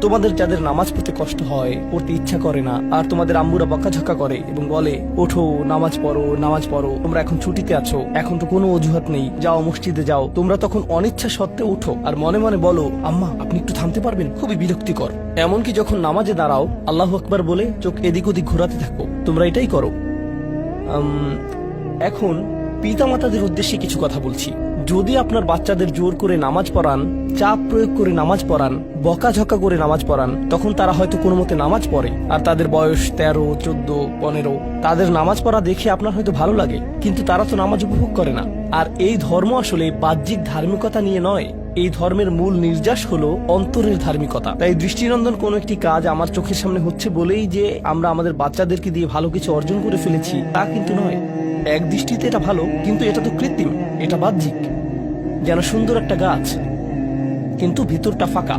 তোমাদের যাদের নামাজ পড়তে কষ্ট হয়, পড়তে ইচ্ছা করে না, আর তোমাদের আম্মুরা বকাঝকা করে এবং বলে ওঠো নামাজ পড়ো, তোমরা এখন ছুটিতে আছো, এখন তো কোনো অজুহাত নেই, যাও মসজিদে যাও, তোমরা তখন অনিচ্ছা সত্ত্বেও উঠো আর মনে মনে বলো আম্মা আপনি একটু থামতে পারবেন, খুবই বিরক্তিকর। এমনকি যখন নামাজে দাঁড়াও আল্লাহু আকবার বলে চোখ এদিক ওদিক ঘোরাতে থাকো, তোমরা এটাই করো। এখন পিতামাতাদের উদ্দেশ্যে কিছু কথা বলছি। যদি আপনার বাচ্চাদের জোর করে নামাজ পড়ান, চাপ প্রয়োগ করে নামাজ পড়ান, বকাঝকা করে নামাজ পড়ান, তখন তারা হয়তো কোনো মতে নামাজ পড়ে, আর তাদের বয়স 13, 14, 15। তাদের নামাজ পড়া দেখে আপনার হয়তো ভালো লাগে, কিন্তু তারা তো নামাজ উপভোগ করে না। আর এই ধর্ম আসলে বাহ্যিক ধার্মিকতা নিয়ে নয়, এই ধর্মের মূল নির্যাস হলো অন্তরের ধার্মিকতা। তাই দৃষ্টিনন্দন কোনো একটি কাজ আমার চোখের সামনে হচ্ছে বলেই যে আমরা আমাদের বাচ্চাদেরকে দিয়ে ভালো কিছু অর্জন করে ফেলেছি তা কিন্তু নয়। এক দৃষ্টিতে এটা ভালো, কিন্তু এটা তো কৃত্রিম, এটা বাহ্যিক। যেন সুন্দর একটা গাছ, কিন্তু ভিতরটা ফাঁকা।